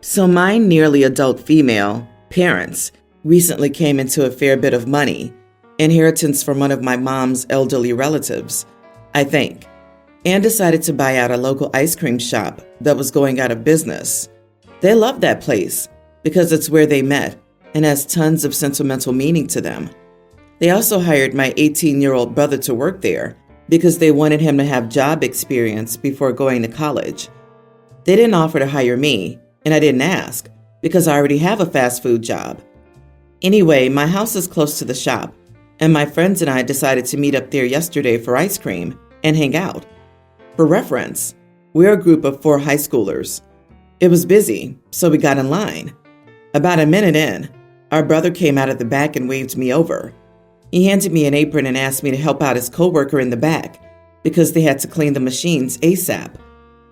So my nearly adult female parents recently came into a fair bit of money, inheritance from one of my mom's elderly relatives, I think, and decided to buy out a local ice cream shop that was going out of business. They loved that place because it's where they met and has tons of sentimental meaning to them. They also hired my 18-year-old brother to work there because they wanted him to have job experience before going to college. They didn't offer to hire me, and I didn't ask because I already have a fast food job. Anyway, my house is close to the shop, and my friends and I decided to meet up there yesterday for ice cream and hang out. For reference, we're a group of 4 high schoolers. It was busy, so we got in line. About a minute in, our brother came out of the back and waved me over. He handed me an apron and asked me to help out his coworker in the back because they had to clean the machines ASAP.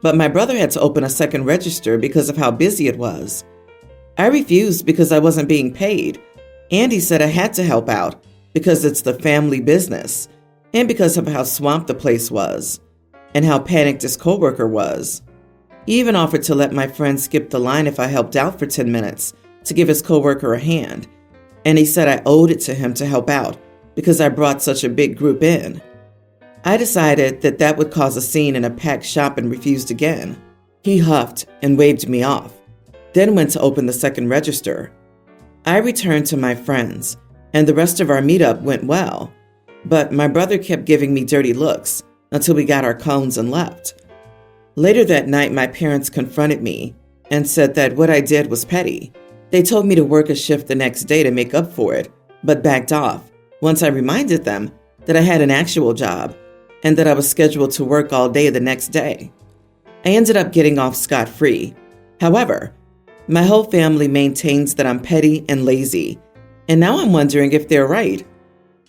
But my brother had to open a second register because of how busy it was. I refused because I wasn't being paid, and he said I had to help out because it's the family business and because of how swamped the place was and how panicked his coworker was. He even offered to let my friend skip the line if I helped out for 10 minutes to give his coworker a hand, and he said I owed it to him to help out because I brought such a big group in. I decided that would cause a scene in a packed shop and refused again. He huffed and waved me off, then went to open the second register. I returned to my friends, and the rest of our meetup went well, but my brother kept giving me dirty looks until we got our cones and left. Later that night, my parents confronted me and said that what I did was petty. They told me to work a shift the next day to make up for it, but backed off once I reminded them that I had an actual job and that I was scheduled to work all day the next day. I ended up getting off scot-free. However, my whole family maintains that I'm petty and lazy, and now I'm wondering if they're right.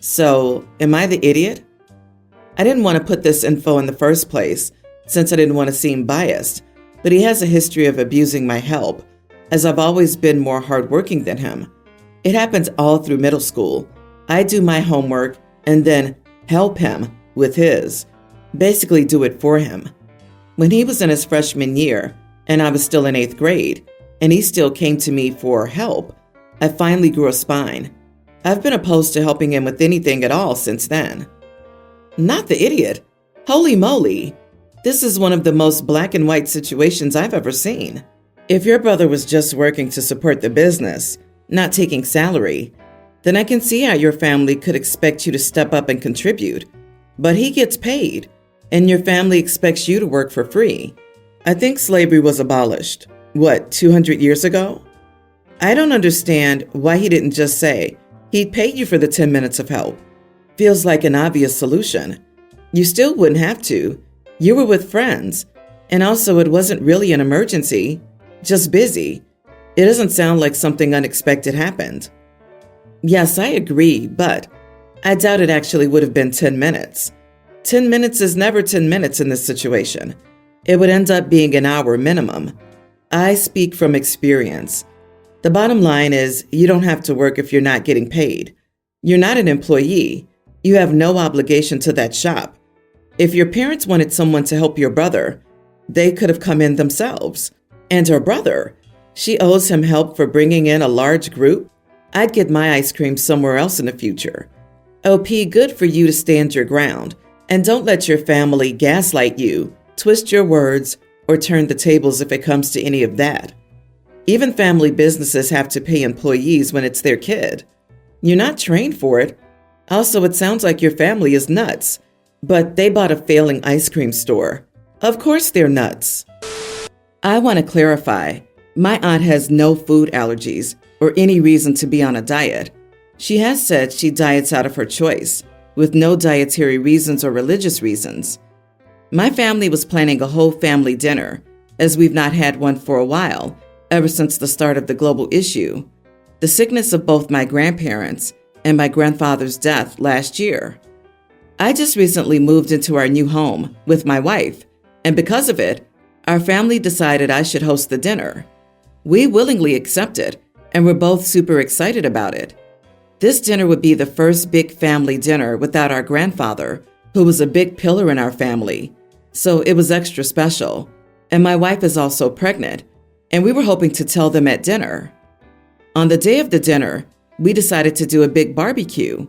So, am I the idiot? I didn't want to put this info in the first place since I didn't want to seem biased, but he has a history of abusing my help, as I've always been more hardworking than him. It happens all through middle school. I do my homework and then help him with his, basically do it for him. When he was in his freshman year and I was still in 8th grade and he still came to me for help, I finally grew a spine. I've been opposed to helping him with anything at all since then. Not the idiot. Holy moly. This is one of the most black and white situations I've ever seen. If your brother was just working to support the business, not taking salary, then I can see how your family could expect you to step up and contribute. But he gets paid, and your family expects you to work for free. I think slavery was abolished, 200 years ago? I don't understand why he didn't just say he'd pay you for the 10 minutes of help. Feels like an obvious solution. You still wouldn't have to. You were with friends, and also it wasn't really an emergency, just busy. It doesn't sound like something unexpected happened. Yes, I agree, but I doubt it actually would have been 10 minutes. 10 minutes is never 10 minutes in this situation. It would end up being an hour minimum. I speak from experience. The bottom line is you don't have to work if you're not getting paid. You're not an employee. You have no obligation to that shop. If your parents wanted someone to help your brother, they could have come in themselves. And her brother, she owes him help for bringing in a large group. I'd get my ice cream somewhere else in the future. OP, good for you to stand your ground, and don't let your family gaslight you, twist your words, or turn the tables if it comes to any of that. Even family businesses have to pay employees when it's their kid. You're not trained for it. Also, it sounds like your family is nuts, but they bought a failing ice cream store. Of course they're nuts. I want to clarify, my aunt has no food allergies or any reason to be on a diet. She has said she diets out of her choice, with no dietary reasons or religious reasons. My family was planning a whole family dinner, as we've not had one for a while, ever since the start of the global issue, the sickness of both my grandparents and my grandfather's death last year. I just recently moved into our new home with my wife, and because of it, our family decided I should host the dinner. We willingly accepted, and we're both super excited about it. This dinner would be the first big family dinner without our grandfather, who was a big pillar in our family, so it was extra special. And my wife is also pregnant, and we were hoping to tell them at dinner. On the day of the dinner, we decided to do a big barbecue.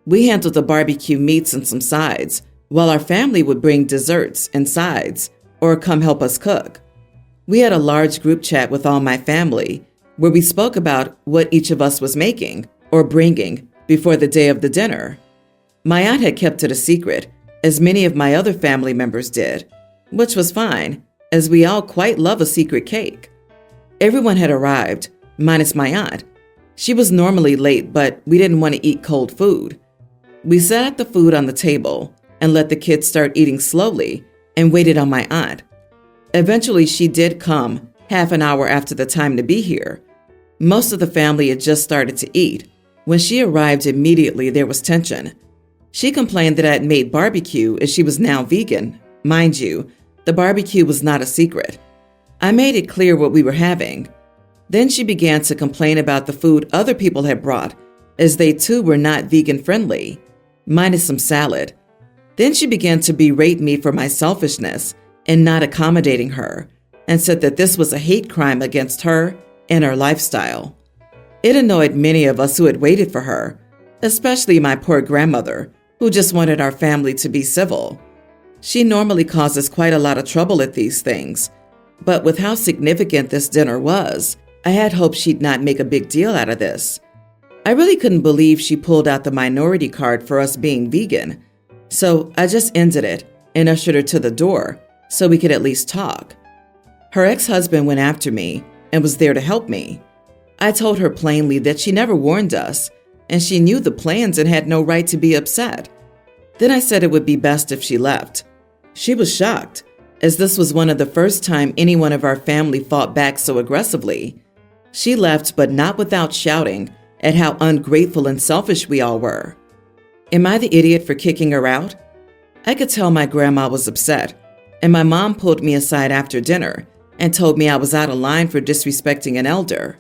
We handled the barbecue meats and some sides, while our family would bring desserts and sides or come help us cook. We had a large group chat with all my family where we spoke about what each of us was making or bringing before the day of the dinner. My aunt had kept it a secret, as many of my other family members did, which was fine, as we all quite love a secret cake. Everyone had arrived, minus my aunt. She was normally late, but we didn't want to eat cold food. We sat at the food on the table and let the kids start eating slowly and waited on my aunt. Eventually, she did come half an hour after the time to be here. Most of the family had just started to eat. When she arrived, immediately there was tension. She complained that I had made barbecue as she was now vegan. Mind you, the barbecue was not a secret. I made it clear what we were having. Then she began to complain about the food other people had brought, as they too were not vegan friendly, minus some salad. Then she began to berate me for my selfishness and not accommodating her, and said that this was a hate crime against her and her lifestyle. It annoyed many of us who had waited for her, especially my poor grandmother, who just wanted our family to be civil. She normally causes quite a lot of trouble at these things, but with how significant this dinner was, I had hoped she'd not make a big deal out of this. I really couldn't believe she pulled out the minority card for us being vegan, so I just ended it and ushered her to the door so we could at least talk. Her ex-husband went after me and was there to help me. I told her plainly that she never warned us, and she knew the plans and had no right to be upset. Then I said it would be best if she left. She was shocked, as this was one of the first time anyone of our family fought back so aggressively. She left, but not without shouting at how ungrateful and selfish we all were. Am I the idiot for kicking her out? I could tell my grandma was upset, and my mom pulled me aside after dinner and told me I was out of line for disrespecting an elder.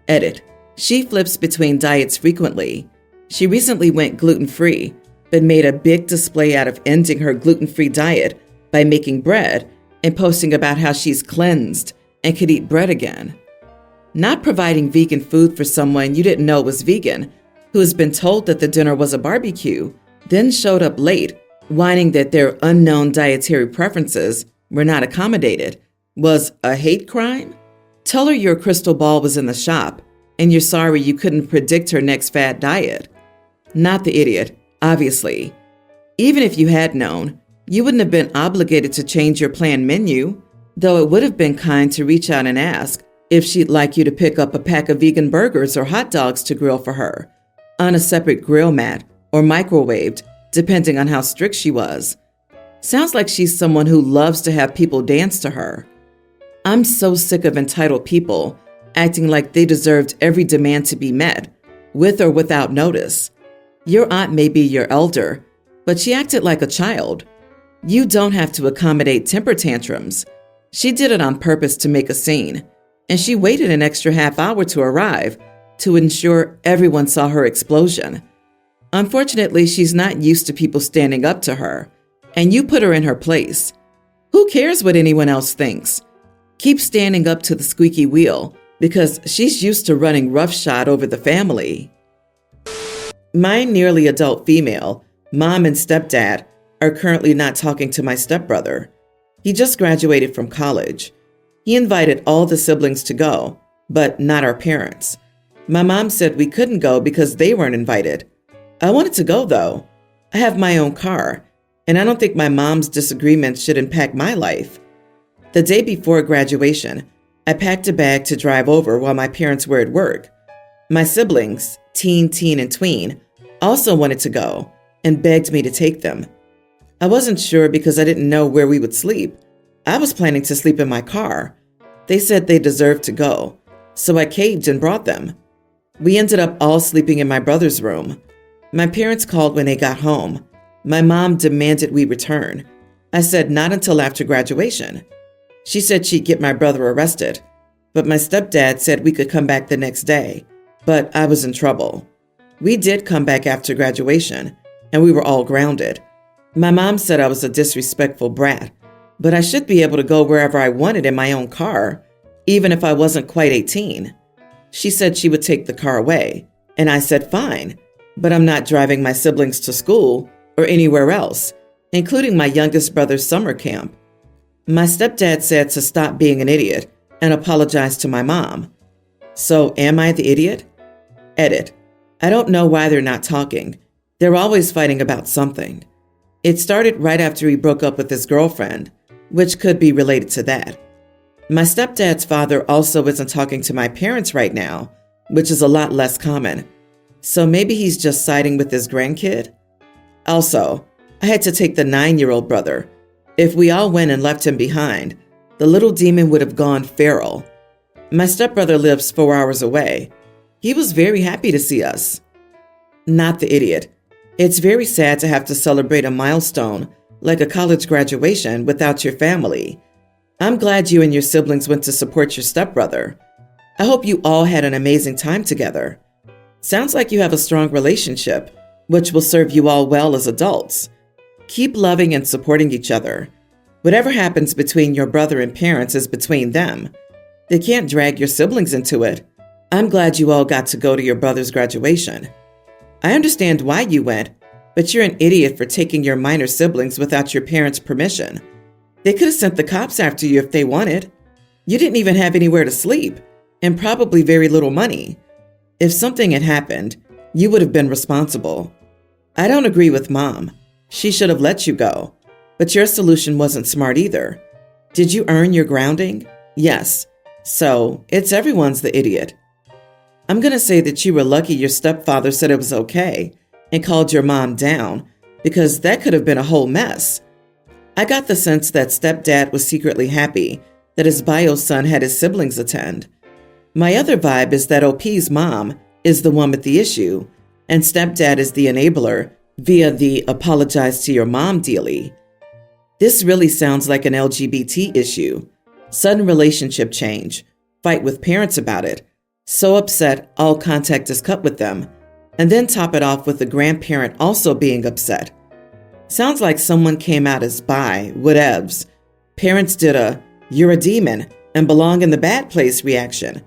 Edit. She flips between diets frequently. She recently went gluten-free, but made a big display out of ending her gluten-free diet by making bread and posting about how she's cleansed and could eat bread again. Not providing vegan food for someone you didn't know was vegan, who has been told that the dinner was a barbecue, then showed up late, whining that their unknown dietary preferences were not accommodated, was a hate crime? Tell her your crystal ball was in the shop and you're sorry you couldn't predict her next fad diet. Not the idiot, obviously. Even if you had known, you wouldn't have been obligated to change your planned menu, though it would have been kind to reach out and ask if she'd like you to pick up a pack of vegan burgers or hot dogs to grill for her, on a separate grill mat or microwaved, depending on how strict she was. Sounds like she's someone who loves to have people dance to her. I'm so sick of entitled people acting like they deserved every demand to be met, with or without notice. Your aunt may be your elder, but she acted like a child. You don't have to accommodate temper tantrums. She did it on purpose to make a scene, and she waited an extra half hour to arrive to ensure everyone saw her explosion. Unfortunately, she's not used to people standing up to her, and you put her in her place. Who cares what anyone else thinks? Keep standing up to the squeaky wheel because she's used to running roughshod over the family. My nearly adult female, mom and stepdad, are currently not talking to my stepbrother. He just graduated from college. He invited all the siblings to go, but not our parents. My mom said we couldn't go because they weren't invited. I wanted to go though. I have my own car, and I don't think my mom's disagreements should impact my life. The day before graduation, I packed a bag to drive over while my parents were at work. My siblings, teen, and tween, also wanted to go and begged me to take them. I wasn't sure because I didn't know where we would sleep. I was planning to sleep in my car. They said they deserved to go, so I caved and brought them. We ended up all sleeping in my brother's room. My parents called when they got home. My mom demanded we return. I said not until after graduation. She said she'd get my brother arrested, but my stepdad said we could come back the next day, but I was in trouble. We did come back after graduation, and we were all grounded. My mom said I was a disrespectful brat, but I should be able to go wherever I wanted in my own car. even if I wasn't quite 18. She said she would take the car away, and I said fine, but I'm not driving my siblings to school or anywhere else, including my youngest brother's summer camp. My stepdad said to stop being an idiot and apologize to my mom. So am I the idiot? Edit. I don't know why they're not talking. They're always fighting about something. It started right after he broke up with his girlfriend, which could be related to that. My stepdad's father also isn't talking to my parents right now, which is a lot less common. So maybe he's just siding with his grandkid? Also, I had to take the 9-year-old brother. If we all went and left him behind, the little demon would have gone feral. My stepbrother lives 4 hours away. He was very happy to see us. Not the idiot. It's very sad to have to celebrate a milestone like a college graduation without your family. I'm glad you and your siblings went to support your stepbrother. I hope you all had an amazing time together. Sounds like you have a strong relationship, which will serve you all well as adults. Keep loving and supporting each other. Whatever happens between your brother and parents is between them. They can't drag your siblings into it. I'm glad you all got to go to your brother's graduation. I understand why you went, but you're an idiot for taking your minor siblings without your parents' permission. They could have sent the cops after you if they wanted. You didn't even have anywhere to sleep, and probably very little money. If something had happened, you would have been responsible. I don't agree with Mom. She should have let you go. But your solution wasn't smart either. Did you earn your grounding? Yes. So, it's everyone's the idiot. I'm going to say that you were lucky your stepfather said it was okay and called your mom down, because that could have been a whole mess. I got the sense that stepdad was secretly happy that his bio son had his siblings attend. My other vibe is that OP's mom is the one with the issue, and stepdad is the enabler via the apologize to your mom dealie. This really sounds like an LGBT issue. Sudden relationship change, fight with parents about it, so upset all contact is cut with them, and then top it off with the grandparent also being upset. Sounds like someone came out as bi, whatevs. Parents did a, you're a demon and belong in the bad place reaction.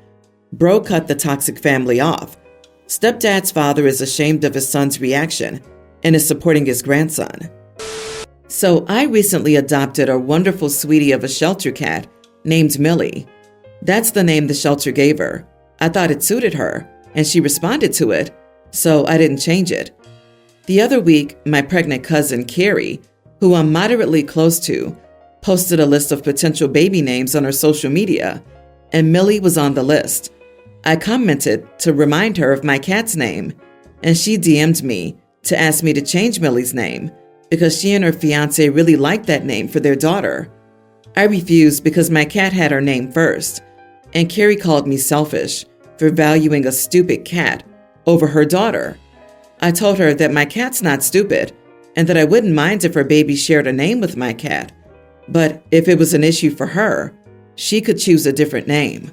Bro cut the toxic family off. Stepdad's father is ashamed of his son's reaction and is supporting his grandson. So I recently adopted a wonderful sweetie of a shelter cat named Millie. That's the name the shelter gave her. I thought it suited her, and she responded to it, so I didn't change it. The other week, my pregnant cousin, Carrie, who I'm moderately close to, posted a list of potential baby names on her social media, and Millie was on the list. I commented to remind her of my cat's name, and she DM'd me to ask me to change Millie's name because she and her fiancé really liked that name for their daughter. I refused because my cat had her name first, and Carrie called me selfish for valuing a stupid cat over her daughter. I told her that my cat's not stupid and that I wouldn't mind if her baby shared a name with my cat, but if it was an issue for her, she could choose a different name.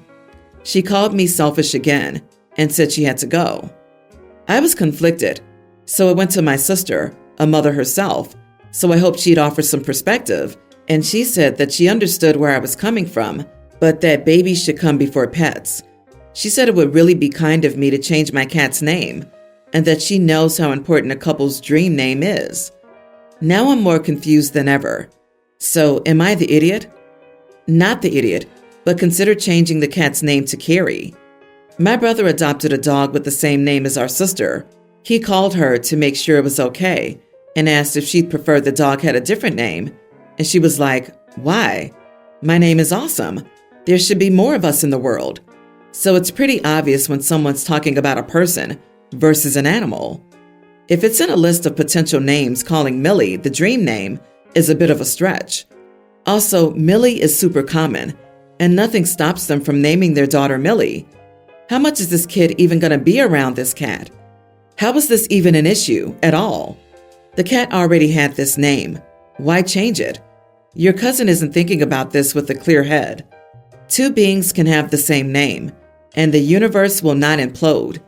She called me selfish again and said she had to go. I was conflicted, so I went to my sister, a mother herself, so I hoped she'd offer some perspective, and she said that she understood where I was coming from, but that babies should come before pets. She said it would really be kind of me to change my cat's name, and that she knows how important a couple's dream name is. Now I'm more confused than ever. So am I the idiot? Not the idiot, but consider changing the cat's name to Carrie. My brother adopted a dog with the same name as our sister. He called her to make sure it was okay and asked if she'd prefer the dog had a different name. And she was like, why? My name is awesome. There should be more of us in the world. So it's pretty obvious when someone's talking about a person versus an animal. If it's in a list of potential names, calling Millie the dream name is a bit of a stretch. Also, Millie is super common, and nothing stops them from naming their daughter Millie. How much is this kid even going to be around this cat? How is this even an issue at all? The cat already had this name. Why change it? Your cousin isn't thinking about this with a clear head. Two beings can have the same name, and the universe will not implode.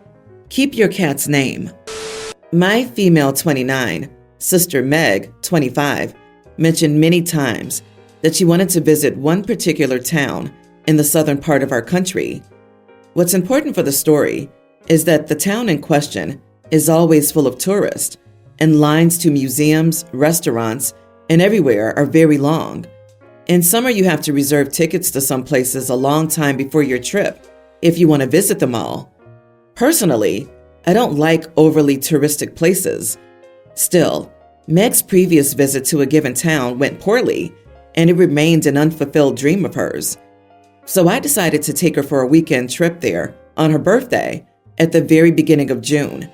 Keep your cat's name. My female 29, sister Meg, 25, mentioned many times that she wanted to visit one particular town in the southern part of our country. What's important for the story is that the town in question is always full of tourists, and lines to museums, restaurants, and everywhere are very long. In summer, you have to reserve tickets to some places a long time before your trip if you want to visit them all. Personally, I don't like overly touristic places. Still, Meg's previous visit to a given town went poorly, and it remained an unfulfilled dream of hers. So I decided to take her for a weekend trip there on her birthday at the very beginning of June.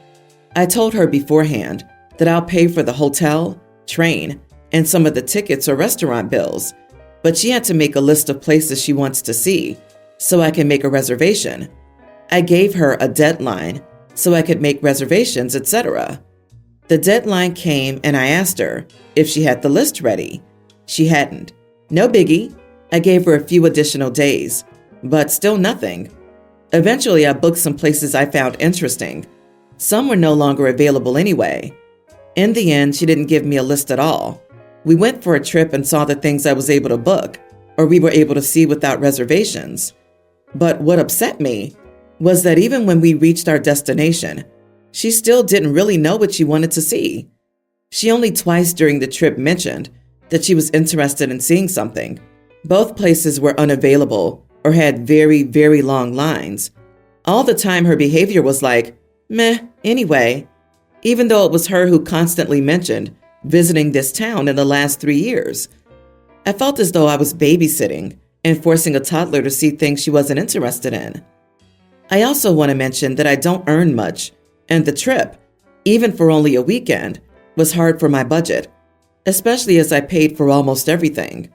I told her beforehand that I'll pay for the hotel, train, and some of the tickets or restaurant bills, but she had to make a list of places she wants to see so I can make a reservation. I gave her a deadline so I could make reservations, etc. The deadline came and I asked her if she had the list ready. She hadn't. No biggie. I gave her a few additional days, but still nothing. Eventually, I booked some places I found interesting. Some were no longer available anyway. In the end, she didn't give me a list at all. We went for a trip and saw the things I was able to book, or we were able to see without reservations. But what upset me was that even when we reached our destination, she still didn't really know what she wanted to see. She only twice during the trip mentioned that she was interested in seeing something. Both places were unavailable or had very, very long lines. All the time her behavior was like, meh, anyway, even though it was her who constantly mentioned visiting this town in the last 3 years. I felt as though I was babysitting and forcing a toddler to see things she wasn't interested in. I also want to mention that I don't earn much, and the trip, even for only a weekend, was hard for my budget, especially as I paid for almost everything.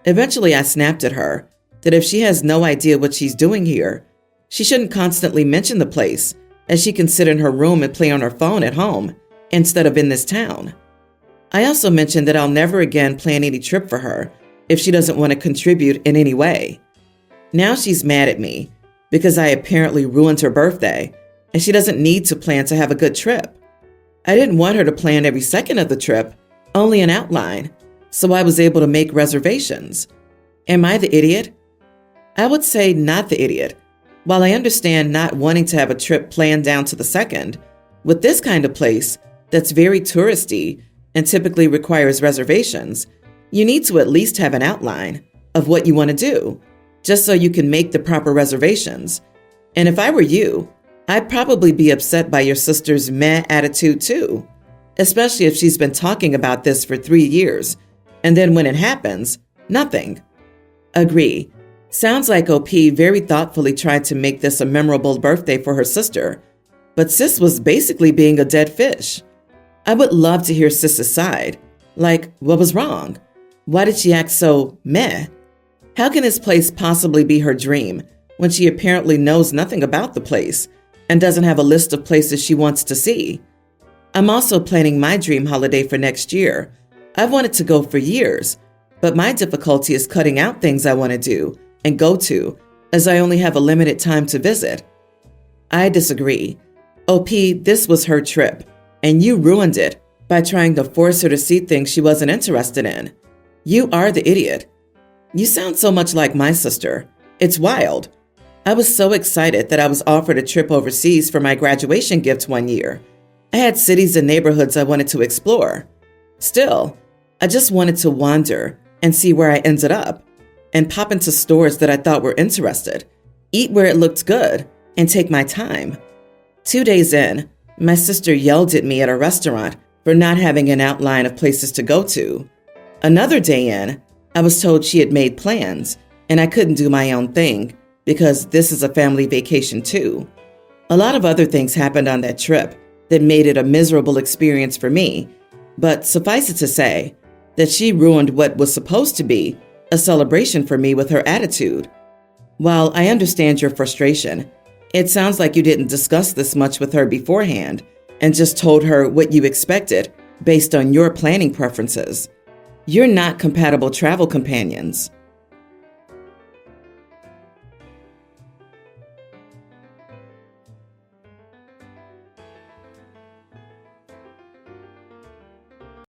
Eventually, I snapped at her that if she has no idea what she's doing here, she shouldn't constantly mention the place, as she can sit in her room and play on her phone at home instead of in this town. I also mentioned that I'll never again plan any trip for her if she doesn't want to contribute in any way. Now she's mad at me because I apparently ruined her birthday, and she doesn't need to plan to have a good trip. I didn't want her to plan every second of the trip, only an outline, so I was able to make reservations. Am I the idiot? I would say not the idiot. While I understand not wanting to have a trip planned down to the second, with this kind of place that's very touristy and typically requires reservations, you need to at least have an outline of what you want to do, just so you can make the proper reservations. And if I were you, I'd probably be upset by your sister's meh attitude too, especially if she's been talking about this for 3 years, and then when it happens, nothing. Agree. Sounds like OP very thoughtfully tried to make this a memorable birthday for her sister, but Sis was basically being a dead fish. I would love to hear Sis's side. Like, what was wrong? Why did she act so meh? How can this place possibly be her dream when she apparently knows nothing about the place and doesn't have a list of places she wants to see? I'm also planning my dream holiday for next year. I've wanted to go for years, but my difficulty is cutting out things I want to do and go to, as I only have a limited time to visit. I disagree. OP, this was her trip, and you ruined it by trying to force her to see things she wasn't interested in. You are the idiot. You sound so much like my sister. It's wild. I was so excited that I was offered a trip overseas for my graduation gift one year. I had cities and neighborhoods I wanted to explore. Still, I just wanted to wander and see where I ended up, and pop into stores that I thought were interested, eat where it looked good, and take my time. 2 days in, my sister yelled at me at a restaurant for not having an outline of places to go to. Another day in, I was told she had made plans, and I couldn't do my own thing because this is a family vacation too. A lot of other things happened on that trip that made it a miserable experience for me, but suffice it to say that she ruined what was supposed to be a celebration for me with her attitude. While I understand your frustration, it sounds like you didn't discuss this much with her beforehand and just told her what you expected based on your planning preferences. You're not compatible travel companions.